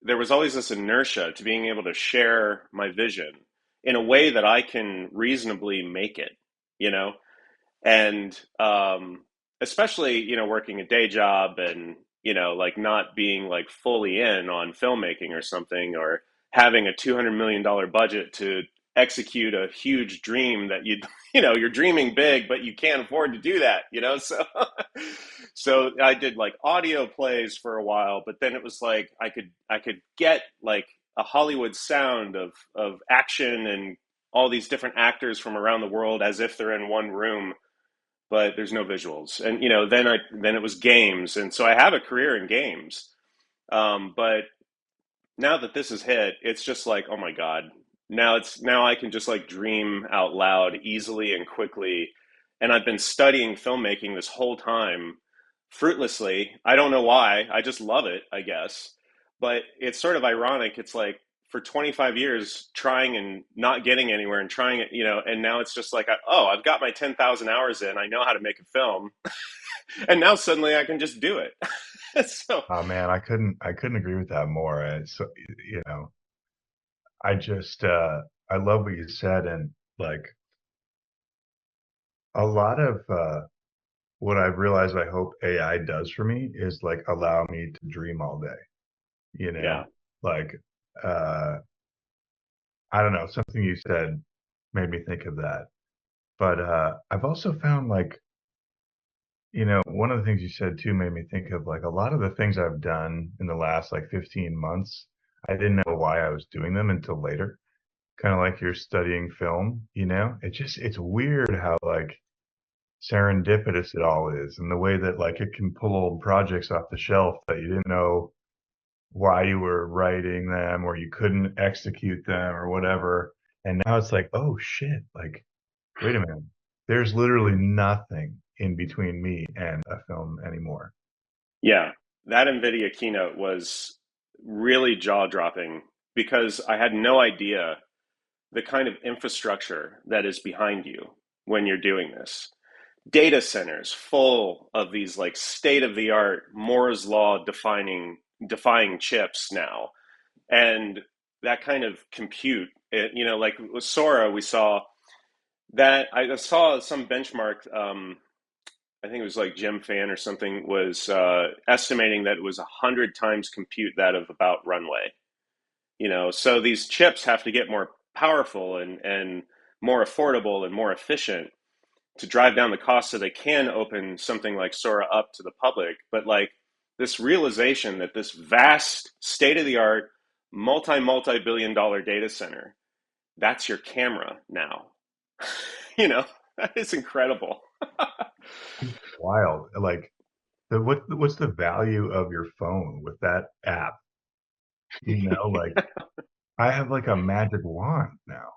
there was always this inertia to being able to share my vision in a way that I can reasonably make it, you know? And especially, working a day job and, like not being like fully in on filmmaking or something, or having a $200 million budget to execute a huge dream that you're dreaming big, but you can't afford to do that, So, so I did like audio plays for a while, but then it was like I could get like a Hollywood sound of action and all these different actors from around the world as if they're in one room, but there's no visuals. And then it was games, and so I have a career in games. But now that this has hit, it's just like, oh my god. Now I can just like dream out loud easily and quickly. And I've been studying filmmaking this whole time fruitlessly. I don't know why. I just love it, I guess. But it's sort of ironic. It's like for 25 years trying and not getting anywhere and trying it, and now it's just like, oh, I've got my 10,000 hours in. I know how to make a film. And now suddenly I can just do it. So, Oh man, I couldn't agree with that more. So, you know, I just I love what you said, and like a lot of what I've realized I hope AI does for me is like allow me to dream all day, you yeah. know? Like uh I don't know, something you said made me think of that. But I've also found like, one of the things you said too made me think of like a lot of the things I've done in the last like 15 months. I didn't know why I was doing them until later. Kind of like you're studying film, you know? It's weird how like serendipitous it all is, and the way that like it can pull old projects off the shelf that you didn't know why you were writing them or you couldn't execute them or whatever. And now it's like, oh shit, like wait a minute. There's literally nothing in between me and a film anymore. Yeah, that Nvidia keynote was really jaw-dropping because I had no idea the kind of infrastructure that is behind you when you're doing this. Data centers full of these like state-of-the-art Moore's law defying chips now. And that kind of compute, like with Sora, we saw that I saw some benchmark. I think it was like Jim Fan or something was estimating that it was 100 times compute that of about Runway. So these chips have to get more powerful and more affordable and more efficient to drive down the cost so they can open something like Sora up to the public. But like this realization that this vast state of the art multi billion dollar data center, that's your camera now. you know, it's incredible. Wild. Like what's the value of your phone with that app? Like I have like a magic wand now.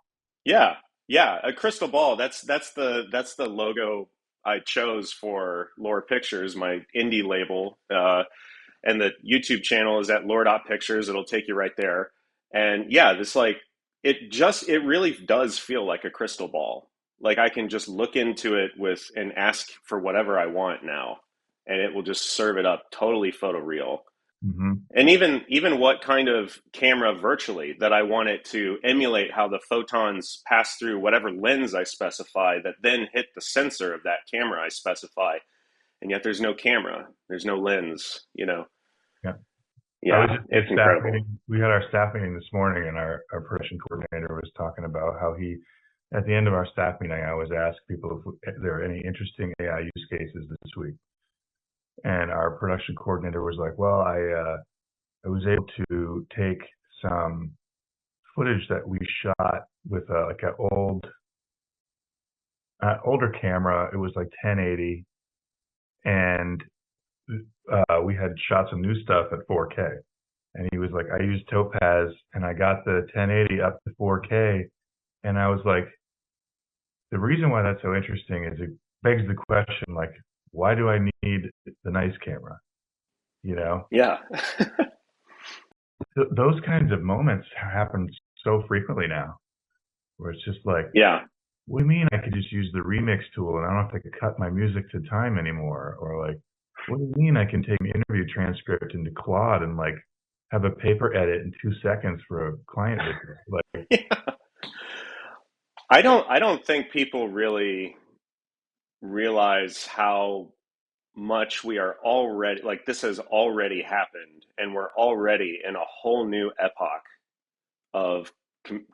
Yeah, yeah, a crystal ball. That's the logo I chose for Lore Pictures, my indie label, and the YouTube channel is at Lore.Pictures. It'll take you right there. And yeah, this like it really does feel like a crystal ball. Like I can just look into it with and ask for whatever I want now, and it will just serve it up totally photoreal. Hmm. And even what kind of camera virtually that I want it to emulate how the photons pass through whatever lens I specify that then hit the sensor of that camera I specify. And yet there's no camera, there's no lens. Yeah. I was Yeah, just in it's staff incredible. meeting. We had our staff meeting this morning, and our production coordinator was talking about how at the end of our staff meeting, I always ask people if there are any interesting AI use cases this week. And our production coordinator was like, well, I was able to take some footage that we shot with like an older camera. It was like 1080, and we had shot some new stuff at 4K. And he was like, I used Topaz, and I got the 1080 up to 4K. And I was like, the reason why that's so interesting is it begs the question, like, why do I need the nice camera? You know, Yeah. those kinds of moments happen so frequently now, where it's just like, Yeah. what do you mean I could just use the remix tool and I don't have to cut my music to time anymore? Or like, what do you mean I can take an interview transcript into Claude and like have a paper edit in 2 seconds for a client visit. Like, I don't think people really realize how much we are already, like, this has already happened, and we're already in a whole new epoch of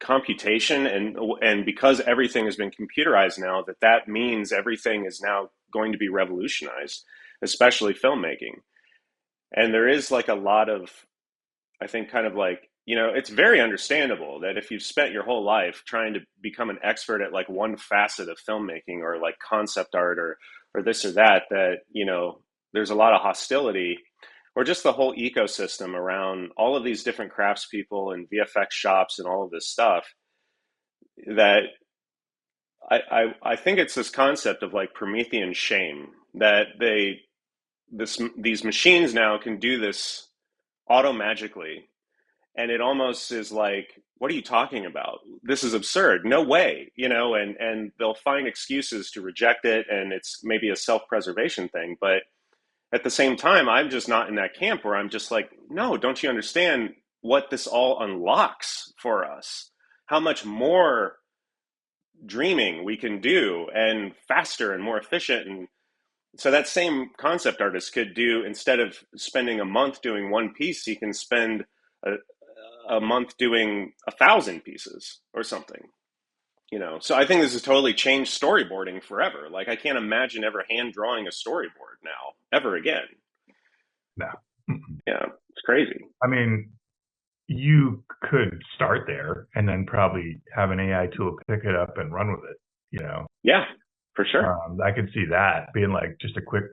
computation, and because everything has been computerized now, that means everything is now going to be revolutionized, especially filmmaking. And there is like a lot of, I think, kind of like, it's very understandable that if you've spent your whole life trying to become an expert at like one facet of filmmaking, or like concept art, or this or that, there's a lot of hostility, or just the whole ecosystem around all of these different craftspeople and VFX shops and all of this stuff, that I think it's this concept of like Promethean shame, that these machines now can do this auto magically, and it almost is like, what are you talking about? This is absurd, no way, and they'll find excuses to reject it, and it's maybe a self-preservation thing. But at the same time, I'm just not in that camp where I'm just like, no, don't you understand what this all unlocks for us, how much more dreaming we can do, and faster and more efficient. And so that same concept artist could do, instead of spending a month doing one piece, he can spend a, a month doing 1,000 pieces or something. So I think this has totally changed storyboarding forever. Like, I can't imagine ever hand drawing a storyboard now ever again. no. Yeah, it's crazy. I mean, you could start there and then probably have an AI tool pick it up and run with it, you know. Yeah, for sure. I could see that being like just a quick,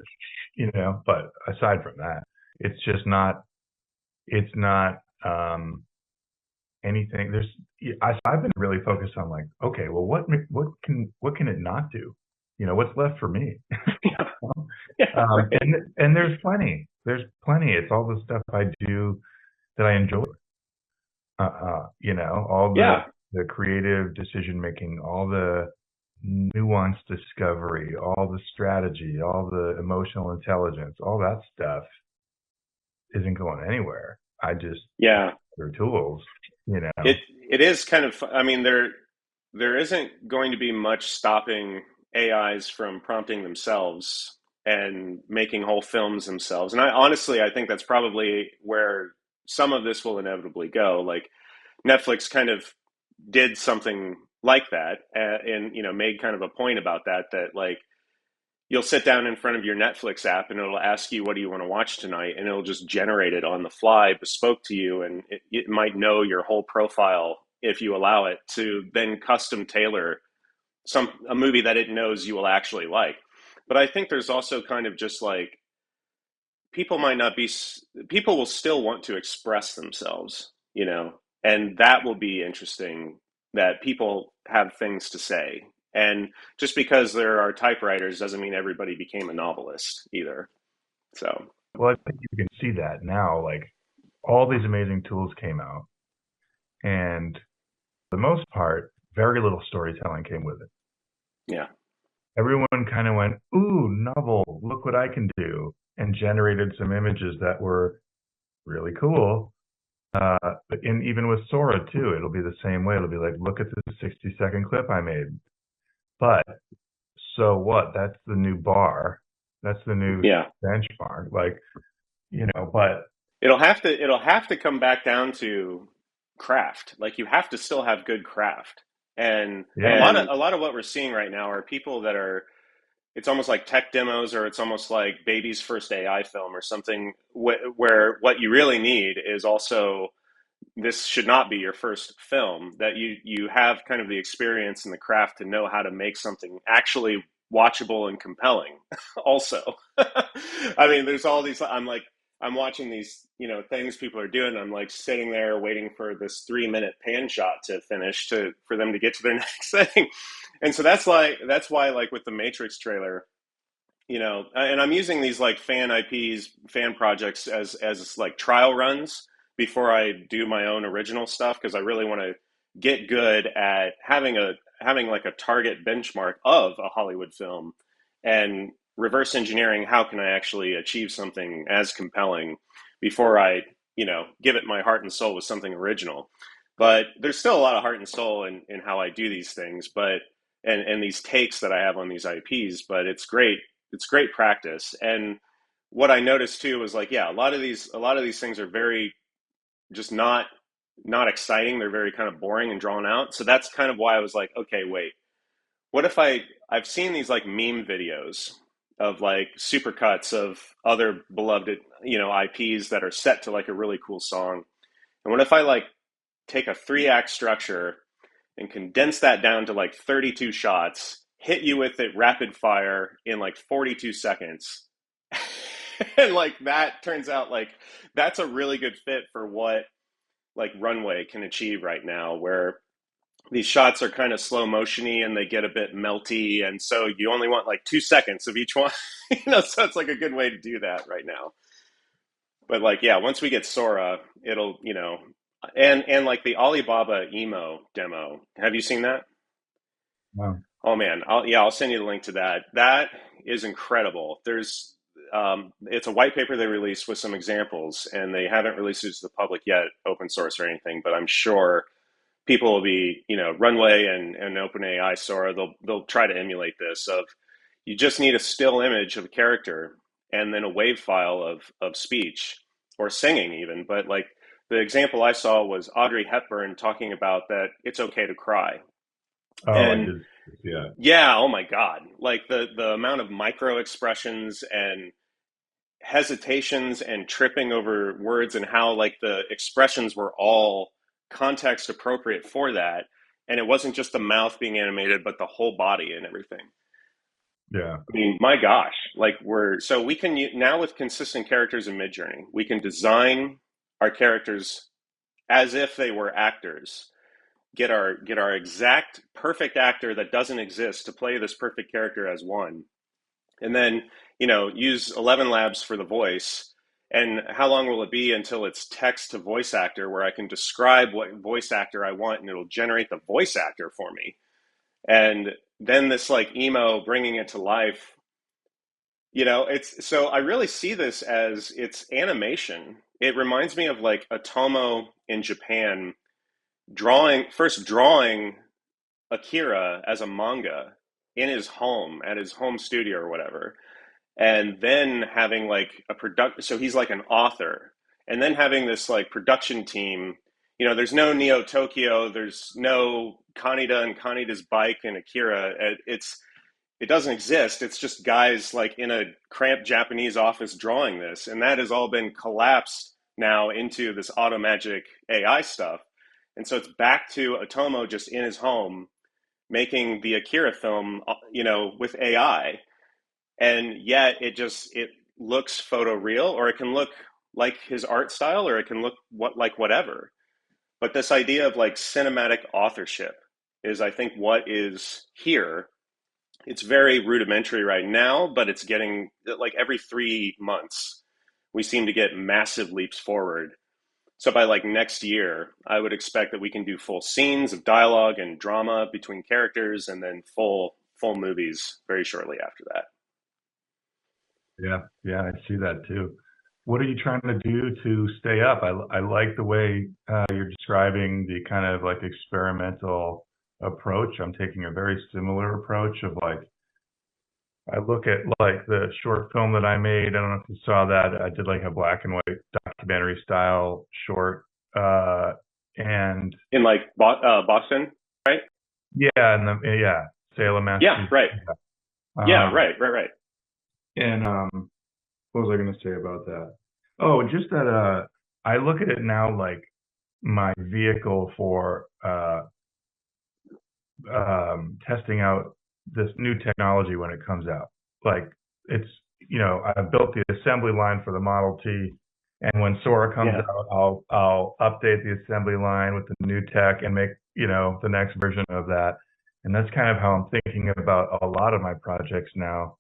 but aside from that, it's just not, it's not anything. I've been really focused on like, okay, well, what can it not do? What's left for me? Yeah, yeah, right. And there's plenty. It's all the stuff I do that I enjoy. All the Yeah, creative decision making, all the nuance discovery, all the strategy, all the emotional intelligence, all that stuff isn't going anywhere. I just yeah. they're tools, you know. It it is kind of. I mean, there isn't going to be much stopping AIs from prompting themselves and making whole films themselves. And I think that's probably where some of this will inevitably go. Like, Netflix kind of did something like that, and made kind of a point about that, like, you'll sit down in front of your Netflix app and it'll ask you, what do you want to watch tonight? And it'll just generate it on the fly, bespoke to you. And it might know your whole profile, if you allow it, to then custom tailor a movie that it knows you will actually like. But I think there's also kind of just like, people might not be, people will still want to express themselves, and that will be interesting, that people have things to say. And just because there are typewriters doesn't mean everybody became a novelist either. So, Well, I think you can see that now. Like all these amazing tools came out, and for the most part, very little storytelling came with it. yeah. Everyone kind of went, "Ooh, novel! Look what I can do," and generated some images that were really cool. But even with Sora too, it'll be the same way. It'll be like, "Look at this 60-second clip I made." But so what? That's the new bar. That's the new Yeah. benchmark. Like, but It'll have to come back down to craft. Like, you have to still have good craft. And yeah, a lot of what we're seeing right now are people that are, it's almost like tech demos, or it's almost like baby's first AI film or something, where what you really need is also, this should not be your first film, that you have kind of the experience and the craft to know how to make something actually watchable and compelling also. I mean, there's all these, I'm watching these, things people are doing. I'm like sitting there waiting for this 3-minute pan shot to finish, for them to get to their next thing. And so that's why, like, with the Matrix trailer, and I'm using these like fan IPs, fan projects, as like trial runs before I do my own original stuff, because I really want to get good at having like a target benchmark of a Hollywood film, and reverse engineering how can I actually achieve something as compelling before I give it my heart and soul with something original. But there's still a lot of heart and soul in how I do these things, but and these takes that I have on these IPs. But it's great. It's great practice. And what I noticed too was like, yeah, a lot of these things are very just not exciting. They're very kind of boring and drawn out. So that's kind of why I was like, okay, wait, what if I've seen these like meme videos of like supercuts of other beloved, IPs that are set to like a really cool song. And what if I like take a 3 act structure and condense that down to like 32 shots, hit you with it rapid fire in like 42 seconds. And like that turns out like that's a really good fit for what like Runway can achieve right now, where these shots are kind of slow motiony and they get a bit melty, and so you only want like 2 seconds of each one. So it's like a good way to do that right now. But like, yeah, once we get Sora, it'll, and like the Alibaba emo demo. Have you seen that? Wow. Oh man, I'll send you the link to that. That is incredible. It's a white paper they released with some examples, and they haven't released it to the public yet, open source or anything. But I'm sure people will be, Runway and OpenAI Sora, they'll try to emulate this. Of you just need a still image of a character and then a wave file of speech or singing even. But like the example I saw was Audrey Hepburn talking about that it's okay to cry. Oh, I And did. Yeah. yeah, oh my God. Like the amount of micro expressions and hesitations and tripping over words, and how like the expressions were all context appropriate for that. And it wasn't just the mouth being animated, but the whole body and everything. Yeah. I mean, my gosh, like we can now with consistent characters in Midjourney, we can design our characters as if they were actors, get our exact perfect actor that doesn't exist to play this perfect character as one, and then use 11 labs for the voice. And how long will it be until it's text to voice actor, where I can describe what voice actor I want and it'll generate the voice actor for me? And then this like emo bringing it to life. It's so I really see this as it's animation. It reminds me of like Otomo in Japan drawing Akira as a manga in his home at his home studio or whatever, and then having like a product. So he's like an author, and then having this like production team. There's no Neo Tokyo, there's no Kaneda and Kaneda's bike and Akira. It doesn't exist. It's just guys like in a cramped Japanese office drawing this, and that has all been collapsed now into this auto magic AI stuff. And so it's back to Otomo just in his home making the Akira film, with AI. And yet it looks photoreal, or it can look like his art style, or it can look like whatever. But this idea of like cinematic authorship is, I think, what is here. It's very rudimentary right now, but it's getting like every 3 months we seem to get massive leaps forward. So by like next year, I would expect that we can do full scenes of dialogue and drama between characters, and then full movies very shortly after that. Yeah. Yeah. I see that too. What are you trying to do to stay up? I like the way you're describing the kind of like experimental approach. I'm taking a very similar approach of like, I look at like the short film that I made. I don't know if you saw that. I did like a black and white documentary style short. And In like Boston, right? yeah, and yeah, Salem, Yeah, Massachusetts. right. Yeah, Um, right. and what was I going to say about that? Oh, just that I look at it now like my vehicle for testing out this new technology when it comes out. Like it's, I built the assembly line for the Model T, and when Sora comes Yeah. out, I'll update the assembly line with the new tech and make, the next version of that. And that's kind of how I'm thinking about a lot of my projects now.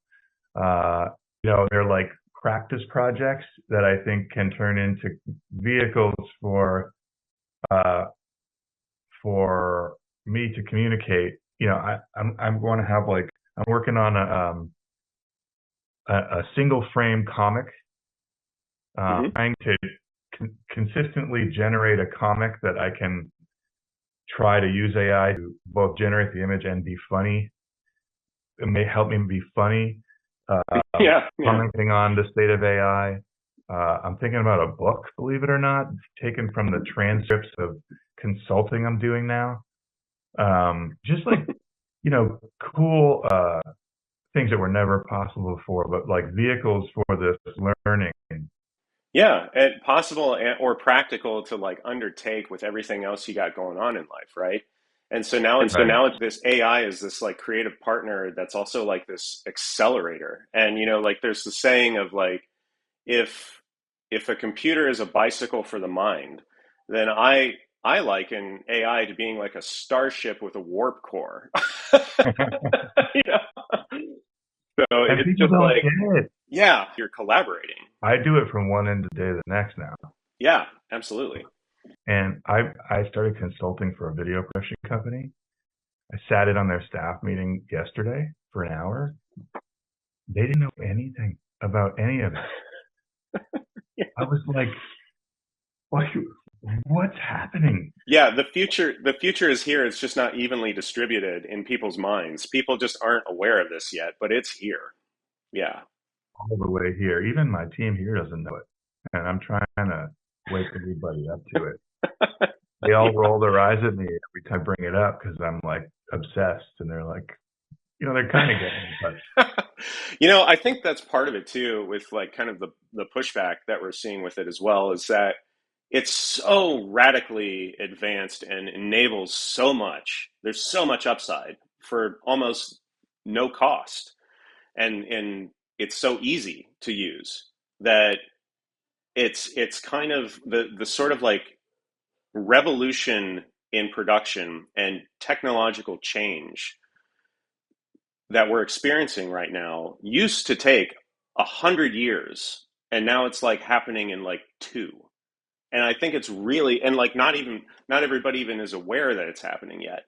Uh, they're like practice projects that I think can turn into vehicles uh, for me to communicate. I'm going to have like I'm working on a single frame comic, Hmm. trying to consistently generate a comic that I can try to use AI to both generate the image and be funny. It may help me be funny, Yeah, yeah. commenting on the state of AI. I'm thinking about a book, believe it or not, taken from the transcripts of consulting I'm doing now. Just like, cool things that were never possible before, but like vehicles for this learning. Yeah, and possible or practical to like undertake with everything else you got going on in life, right? And so now Right. this AI is this like creative partner that's also like this accelerator. And like there's the saying of like if a computer is a bicycle for the mind, then I liken AI to being like a starship with a warp core. you know? So And it's people just don't like, get it. yeah, you're collaborating. I do it from one end of the day to the next now. Yeah, absolutely. And I started consulting for a video production company. I sat in on their staff meeting yesterday for an hour. They didn't know anything about any of it. I was like, what, what's happening? Yeah, the future is here. It's just not evenly distributed in people's minds. People just aren't aware of this yet, but it's here. Yeah. All the way here. Even my team here doesn't know it. And I'm trying to wake everybody up to it. They all roll their eyes at me every time I bring it up because I'm like obsessed. And they're like, they're kind of getting it, but I think that's part of it too, with like kind of the pushback that we're seeing with it as well, is that it's so radically advanced and enables so much. There's so much upside for almost no cost. And it's so easy to use that it's kind of the sort of like revolution in production and technological change that we're experiencing right now used to take 100 years, and now it's like happening in like two. And I think it's really, and like not everybody even is aware that it's happening yet.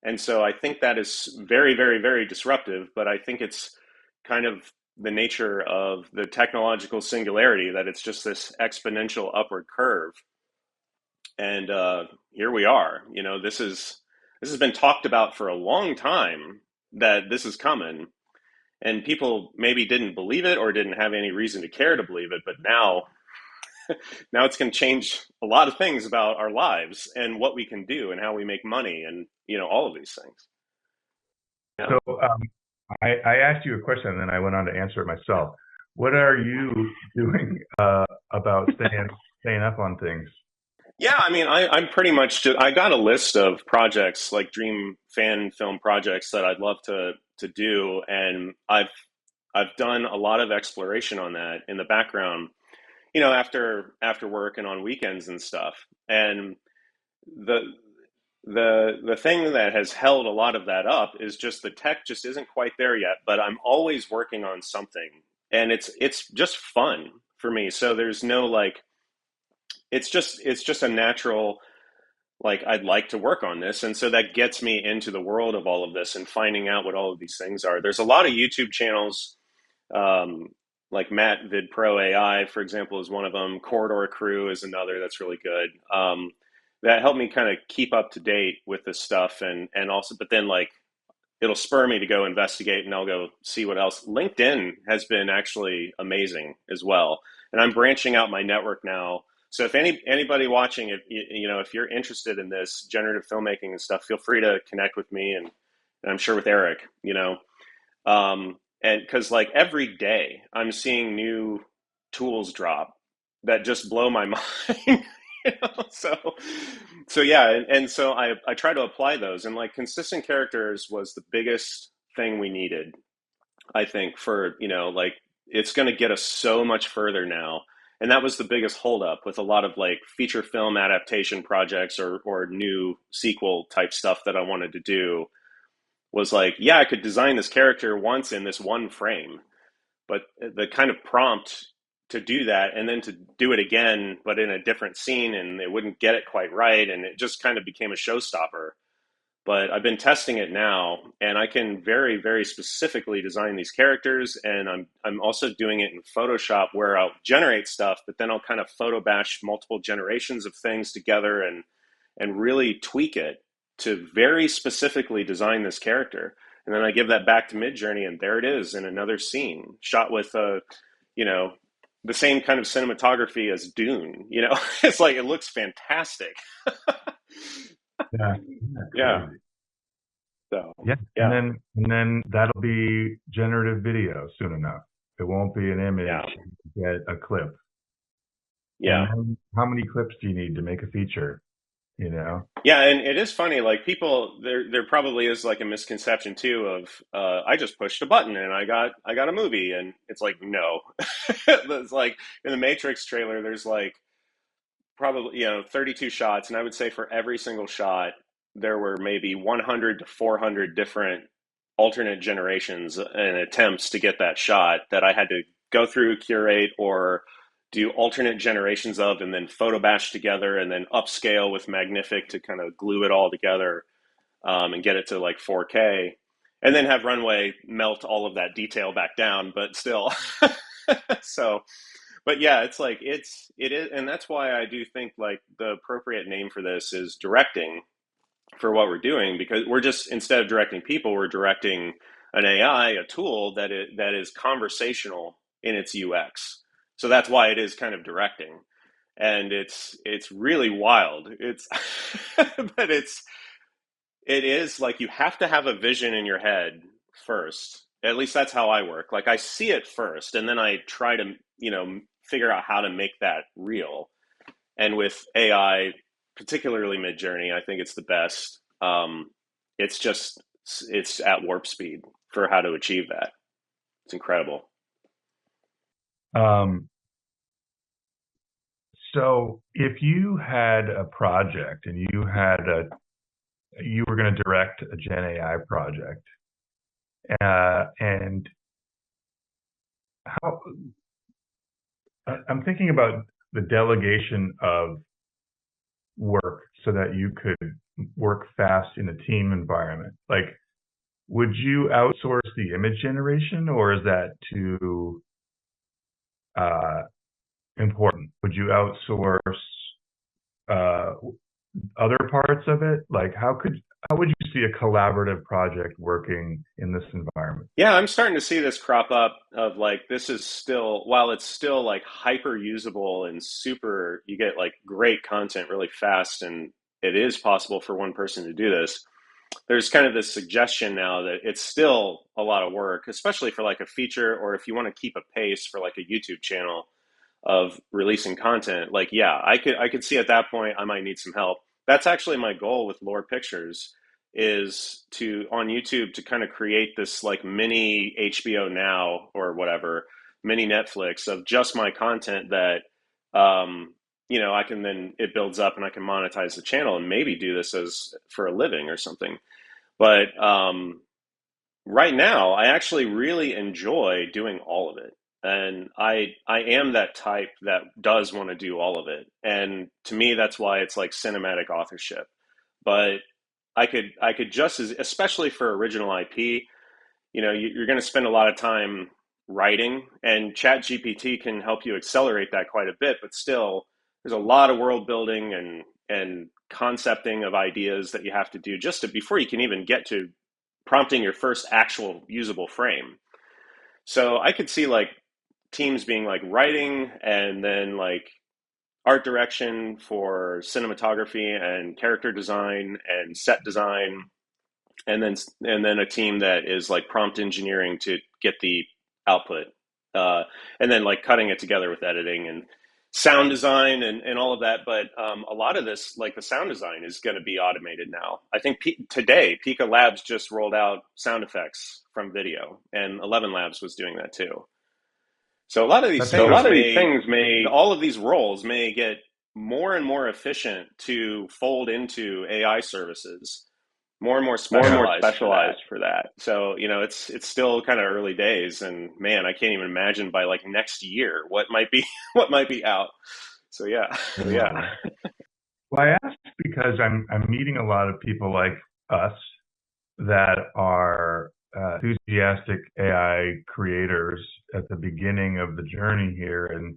And so I think that is very, very, very disruptive. But I think it's kind of the nature of the technological singularity, that it's just this exponential upward curve. And here we are. This has been talked about for a long time, that this is coming, and people maybe didn't believe it or didn't have any reason to care to believe it. But now it's going to change a lot of things about our lives and what we can do and how we make money, and all of these things. Yeah. so I asked you a question and then I went on to answer it myself. What are you doing about staying up on things? Yeah, I mean, I'm pretty much I got a list of projects, like dream fan film projects, that I'd love to do, and I've done a lot of exploration on that in the background, after work and on weekends and stuff. And the the thing that has held a lot of that up is just the tech just isn't quite there yet, but I'm always working on something, and it's just fun for me. So there's no like, it's just a natural, like, I'd like to work on this. And so that gets me into the world of all of this and finding out what all of these things are. There's a lot of YouTube channels, um, like Matt Vid Pro AI, for example, is one of them. Corridor Crew is another that's really good. That helped me kind of keep up to date with this stuff, and also, but then like it'll spur me to go investigate, and I'll go see what else. LinkedIn has been actually amazing as well, and I'm branching out my network now. So if anybody watching, if you're interested in this generative filmmaking and stuff, feel free to connect with me, and I'm sure with Eric. And because like every day I'm seeing new tools drop that just blow my mind. So yeah, and so I try to apply those, and like consistent characters was the biggest thing we needed, I think, for like it's going to get us so much further now. And that was the biggest holdup with a lot of like feature film adaptation projects, or new sequel type stuff that I wanted to do, was like, yeah, I could design this character once in this one frame, but the kind of prompt to do that and then to do it again, but in a different scene, and they wouldn't get it quite right. And it just kind of became a showstopper. but I've been testing it now, and I can very, very specifically design these characters. And I'm also doing it in Photoshop, where I'll generate stuff, but then I'll kind of photo bash multiple generations of things together and really tweak it to very specifically design this character. And then I give that back to Midjourney, and there it is in another scene, shot with you know, the same kind of cinematography as Dune. It's like it looks fantastic. Yeah, yeah, Yeah. crazy. So Yeah, yeah, and then that'll be generative video soon enough. It won't be an image. yeah, You get a clip. And yeah. then how many clips do you need to make a feature? You know? Yeah, and it is funny. Like people, there probably is like a misconception too of I just pushed a button and I got a movie, and it's like no, it's like in the Matrix trailer. There's like probably 32 shots, and I would say for every single shot there were maybe 100 to 400 different alternate generations and attempts to get that shot that I had to go through, curate, or do alternate generations of, and then photo bash together, and then upscale with Magnific to kind of glue it all together, and get it to like 4K, and then have Runway melt all of that detail back down, but still. So, but yeah, it's like it is, and that's why I do think like the appropriate name for this is directing for what we're doing, because we're just, instead of directing people, we're directing an AI, a tool that is conversational in its UX. So that's why it is kind of directing, and it's really wild. It's but it is like you have to have a vision in your head first. At least that's how I work. Like I see it first, and then I try to figure out how to make that real. And with AI, particularly Midjourney, I think it's the best. It's just it's at warp speed for how to achieve that. It's incredible. Um, so if you had a project and you were going to direct a Gen AI project, and how I'm thinking about the delegation of work so that you could work fast in a team environment. Like, would you outsource the image generation, or is that too uh, important? Would you outsource uh, other parts of it? Like, how would you see a collaborative project working in this environment? Yeah, I'm starting to see this crop up of like this is still, while it's still like hyper usable and super, you get like great content really fast, and it is possible for one person to do this. There's kind of this suggestion now that it's still a lot of work, especially for like a feature, or if you want to keep a pace for like a YouTube channel of releasing content. Like, yeah, I could see at that point I might need some help. That's actually my goal with Lore Pictures, is to, on YouTube, to kind of create this like mini HBO Now or whatever, mini Netflix of just my content that I can, then it builds up and I can monetize the channel and maybe do this as for a living or something. But right now, I actually really enjoy doing all of it. And I am that type that does want to do all of it. And to me, that's why it's like cinematic authorship. But I could just as, especially for original IP, you're going to spend a lot of time writing, and Chat GPT can help you accelerate that quite a bit. But still, there's a lot of world building and concepting of ideas that you have to do just to, before you can even get to prompting your first actual usable frame. So I could see like teams being like writing, and then like art direction for cinematography and character design and set design, and then a team that is like prompt engineering to get the output, uh, and then like cutting it together with editing and sound design and all of that. But a lot of this, like the sound design, is going to be automated now. I think today Pika Labs just rolled out sound effects from video, and 11 Labs was doing that too. So a lot of these That's things interesting. all of these roles may get more and more efficient to fold into AI services, more and more Yeah. specialized for that. So it's still kind of early days, and man, I can't even imagine by like next year what might be what might be out. So yeah. Yeah. Well, I asked because I'm meeting a lot of people like us that are enthusiastic AI creators at the beginning of the journey here, and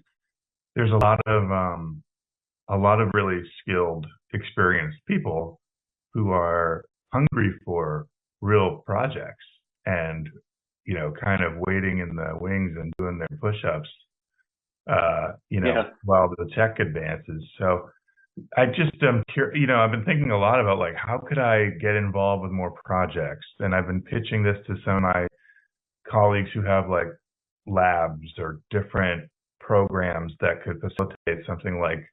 there's a lot of really skilled, experienced people who are hungry for real projects and kind of waiting in the wings and doing their push-ups, Yeah. while the tech advances. So I just am curious, I've been thinking a lot about like how could I get involved with more projects, and I've been pitching this to some of my colleagues who have like labs or different programs that could facilitate something like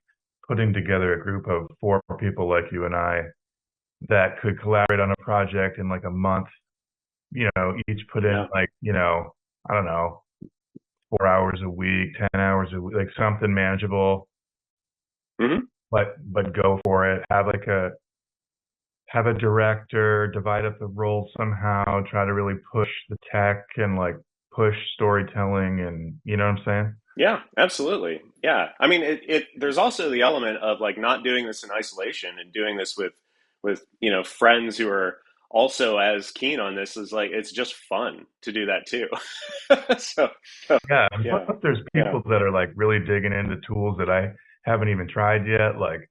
putting together a group of four people like you and I that could collaborate on a project in like a month, each put in Yeah. like, I don't know, 4 hours a week, 10 hours a week, like something manageable, Hmm. but go for it. Have a director, divide up the roles somehow, try to really push the tech and like push storytelling, and you know what I'm saying? Yeah, absolutely. Yeah. I mean, there's also the element of like not doing this in isolation and doing this with, friends who are also as keen on this. Is like it's just fun to do that too. So, Yeah, and yeah. plus there's people that are like really digging into tools that I haven't even tried yet, like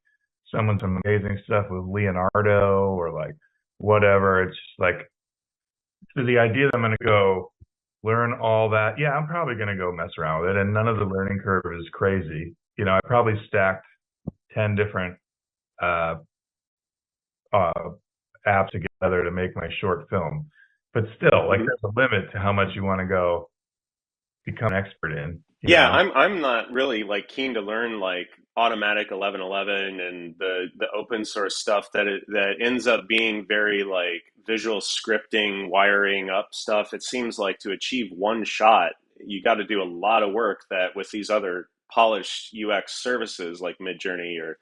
some amazing stuff with Leonardo or like whatever. It's just like so the idea that I'm going to go learn all that. Yeah, I'm probably going to go mess around with it, and none of the learning curve is crazy. I probably stacked 10 different uh, uh, apps together to make my short film. But still, like Mhm. there's a limit to how much you want to go become an expert in, you Yeah, know? I'm not really like keen to learn like automatic 1111 and the open source stuff that ends up being very like visual scripting, wiring up stuff. It seems like to achieve one shot, you got to do a lot of work that with these other polished UX services like Midjourney or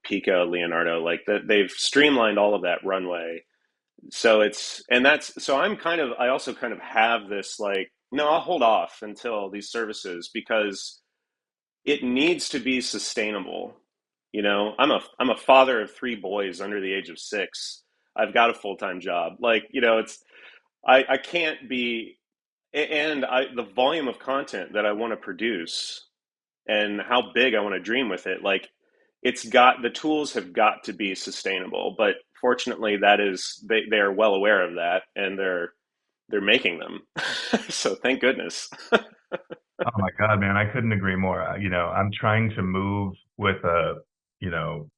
Pico, Leonardo, like that they've streamlined all of that runway. So I also kind of have this like, no, I'll hold off until these services because it needs to be sustainable. I'm a father of three boys under the age of 6. I've got a full-time job. Like, it's I can't be, and the volume of content that I want to produce and how big I want to dream with it, like the tools have got to be sustainable. But fortunately, they are well aware of that, and they're making them. So thank goodness. Oh my God, man, I couldn't agree more. I'm trying to move with you know,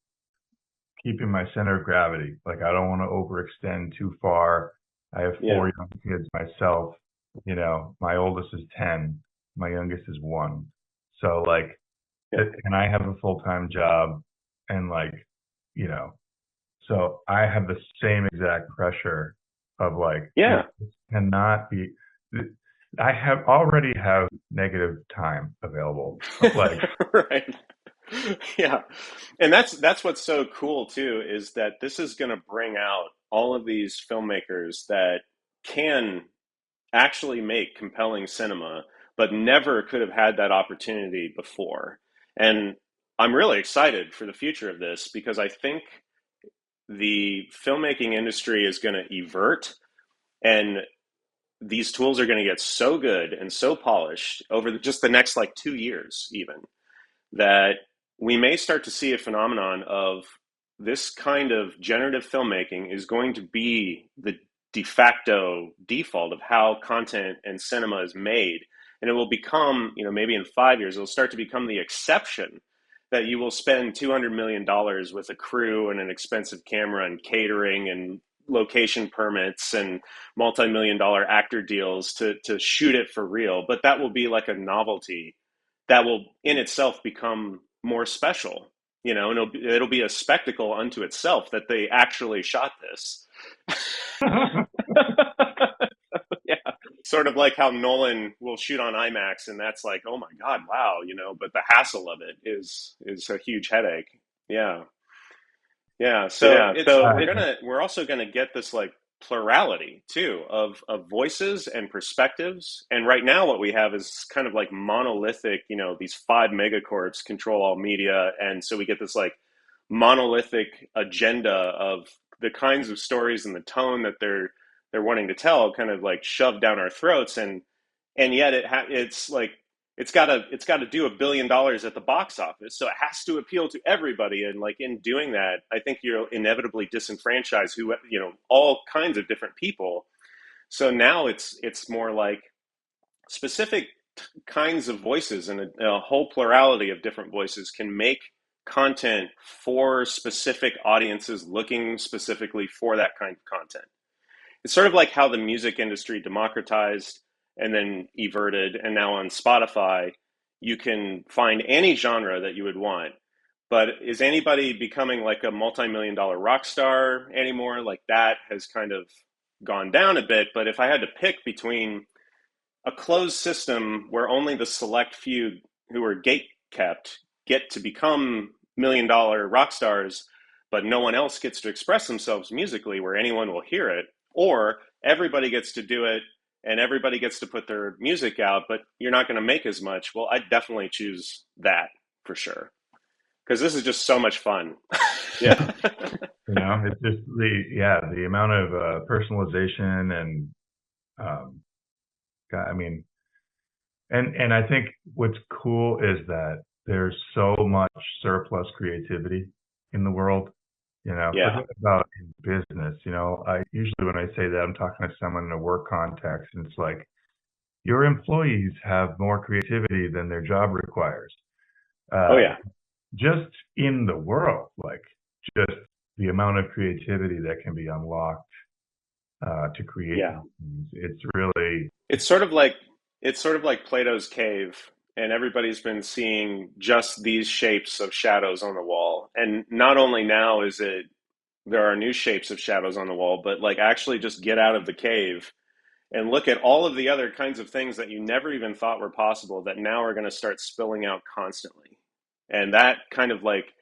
keeping my center of gravity. Like I don't want to overextend too far. I have Yeah, four young kids myself. My oldest is 10, my youngest is 1. So like, yeah, and I have a full-time job, and like, you know, so I have the same exact pressure of like, yeah. this cannot be. I already have negative time available. Like, Right. Yeah. And that's what's so cool too, is that this is going to bring out all of these filmmakers that can actually make compelling cinema, but never could have had that opportunity before. And I'm really excited for the future of this because I think the filmmaking industry is going to evert, and these tools are going to get so good and so polished over just the next like 2 years, even that we may start to see a phenomenon of this kind of generative filmmaking is going to be the de facto default of how content and cinema is made. And it will become, maybe in 5 years, it'll start to become the exception that you will spend $200 million with a crew and an expensive camera and catering and location permits and multi-million-dollar actor deals to shoot it for real. But that will be like a novelty that will in itself become more special, and it'll be a spectacle unto itself that they actually shot this. Yeah, sort of like how Nolan will shoot on IMAX, and that's like, oh my god, wow, but the hassle of it is a huge headache. Yeah, yeah. So yeah, it's so we're also gonna get this like plurality too of voices and perspectives. And right now, what we have is kind of like monolithic. These five megacorps control all media, and so we get this like monolithic agenda of the kinds of stories and the tone that they're wanting to tell kind of like shoved down our throats, and yet it's like it's got to do $1 billion at the box office, so it has to appeal to everybody. And like in doing that, I think you'll inevitably disenfranchise all kinds of different people. So now it's more like specific kinds of voices, and a whole plurality of different voices can make content for specific audiences looking specifically for that kind of content. It's sort of like how the music industry democratized and then everted, and now on Spotify, you can find any genre that you would want. But is anybody becoming like a multi-million dollar rock star anymore? Like that has kind of gone down a bit. But if I had to pick between a closed system where only the select few who are gate kept get to become $1 million rock stars, but no one else gets to express themselves musically where anyone will hear it, or everybody gets to do it and everybody gets to put their music out, but you're not going to make as much. Well, I definitely choose that for sure, because this is just so much fun. Yeah. It's just the amount of personalization and I mean, and I think what's cool is that there's so much surplus creativity in the world. Yeah. Forget about in business. I usually when I say that I'm talking to someone in a work context, and it's like your employees have more creativity than their job requires. Oh Uh, yeah. just in the world, like just the amount of creativity that can be unlocked to create Yeah. these things. It's really, It's sort of like Plato's cave, and everybody's been seeing just these shapes of shadows on the wall. And not only now is it there are new shapes of shadows on the wall, but like actually just get out of the cave and look at all of the other kinds of things that you never even thought were possible that now are going to start spilling out constantly. And that kind of like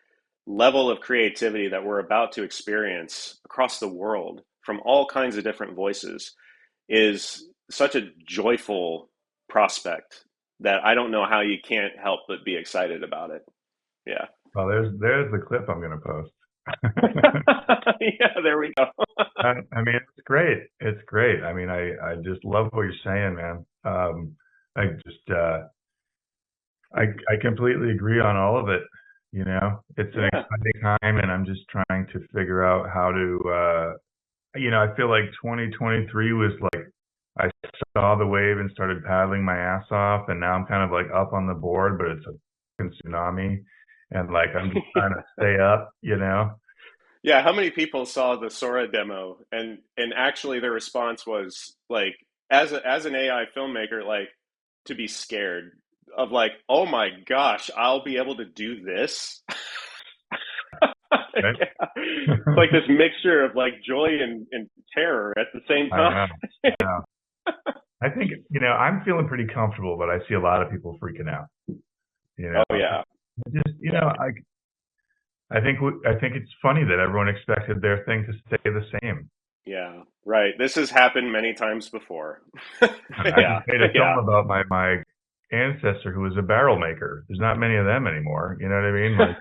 level of creativity that we're about to experience across the world from all kinds of different voices is such a joyful prospect that I don't know how you can't help but be excited about it. Yeah. well, there's the clip I'm going to post. Yeah, there we go. I mean, it's great. It's great. I mean, I just love what you're saying, man. I just, I completely agree on all of it. It's an Yeah. exciting time, and I'm just trying to figure out how to, I feel like 2023 was like I saw the wave and started paddling my ass off, and now I'm kind of like up on the board, but it's a fucking tsunami, and like I'm just trying to stay up. Yeah, how many people saw the Sora demo, and actually their response was like, as an AI filmmaker, like to be scared of like, oh my gosh, I'll be able to do this. Right? Yeah. It's like this mixture of like joy and terror at the same I time. know. I know. I think, I'm feeling pretty comfortable, but I see a lot of people freaking out. You know, Oh yeah. just, Yeah. I think it's funny that everyone expected their thing to stay the same. Yeah. Right. This has happened many times before. I Yeah. just made a film Yeah. about my ancestor who was a barrel maker. There's not many of them anymore. You know what I mean? Like,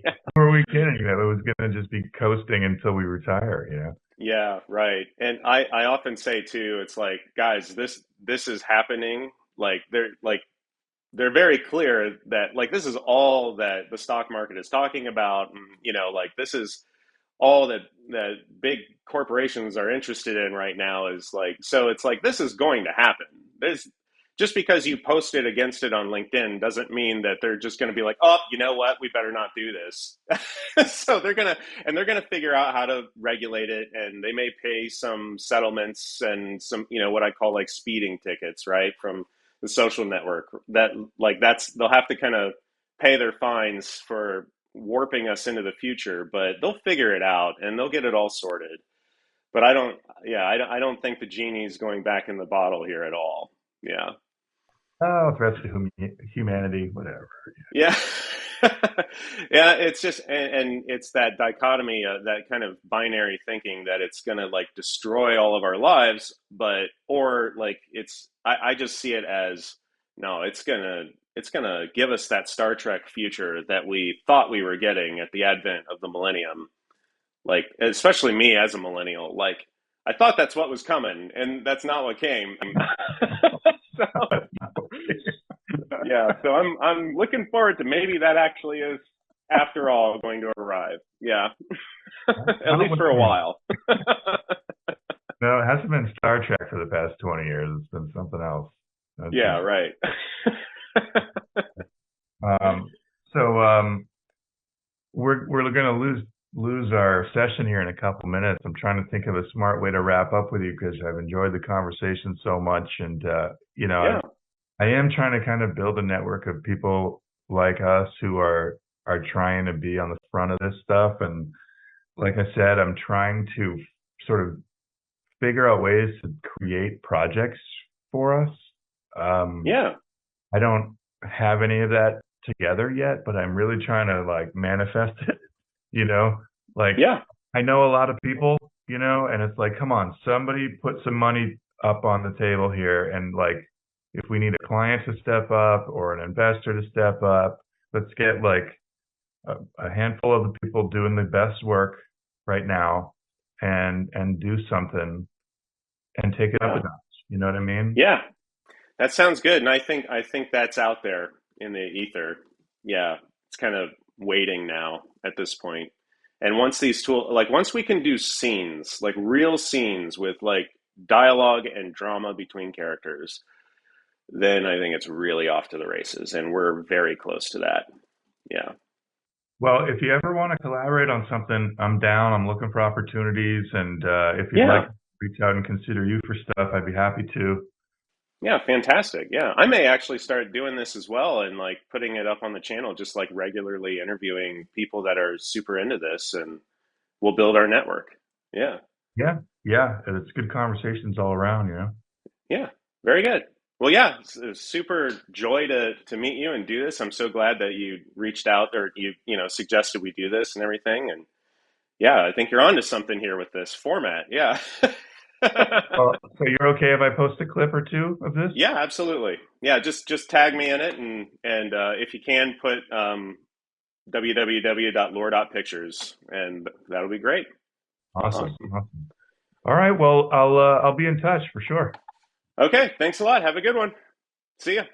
Yeah. who are we kidding? It was going to just be coasting until we retire. Yeah, right. And I often say too, it's like, guys, this is happening. They're very clear that like this is all that the stock market is talking about. And, like this is all that big corporations are interested in right now is like, so it's like this is going to happen. There's just because you posted against it on LinkedIn doesn't mean that they're just going to be like, oh, you know what, we better not do this. So they're gonna figure out how to regulate it, and they may pay some settlements and some, what I call like speeding tickets, right, from the social network. That like they'll have to kind of pay their fines for warping us into the future, but they'll figure it out and they'll get it all sorted. But I don't think the genie's going back in the bottle here at all. Yeah. Oh, threats to humanity, whatever. Yeah. Yeah, it's just and it's that dichotomy, that kind of binary thinking that it's going to like destroy all of our lives, but or like I just see it as no, it's going to give us that Star Trek future that we thought we were getting at the advent of the millennium. Like, especially me as a millennial, like I thought that's what was coming, and that's not what came. So yeah, so I'm looking forward to maybe that actually is after all going to arrive. Yeah, at Not least with for a me. while. No, it hasn't been Star Trek for the past 20 years. It's been something else. That's for Yeah, right. sure. We're going to lose our session here in a couple minutes. I'm trying to think of a smart way to wrap up with you because I've enjoyed the conversation so much, and Yeah, I am trying to kind of build a network of people like us who are trying to be on the front of this stuff. And like I said, I'm trying to sort of figure out ways to create projects for us. Um, yeah, I don't have any of that together yet, but I'm really trying to like manifest it, you know? Like yeah, I know a lot of people, and it's like, come on, somebody put some money up on the table here. And like, if we need a client to step up or an investor to step up, let's get like a handful of the people doing the best work right now and do something and take it up a yeah, notch. You know what I mean? yeah. That sounds good, and I think that's out there in the ether. Yeah, it's kind of waiting now at this point. And once these tools, like once we can do scenes, like real scenes with like dialogue and drama between characters, then I think it's really off to the races, and we're very close to that. Yeah, Well, if you ever want to collaborate on something, I'm down. I'm looking for opportunities, and if you'd like yeah, to reach out and consider you for stuff, I'd be happy to. yeah, fantastic. Yeah, I may actually start doing this as well and like putting it up on the channel, just like regularly interviewing people that are super into this, and we'll build our network. Yeah. Yeah, yeah, it's good conversations all around. Yeah. Very good. Well, yeah, it's a super joy to meet you and do this. I'm so glad that you reached out or you suggested we do this and everything. And yeah, I think you're onto something here with this format. Yeah. Well, so you're okay if I post a clip or two of this? Yeah, absolutely. Yeah, just tag me in it and if you can put www.lore.pictures and that'll be great. Awesome, Awesome. awesome. All right, well, I'll be in touch for sure. Okay, thanks a lot. Have a good one. See ya.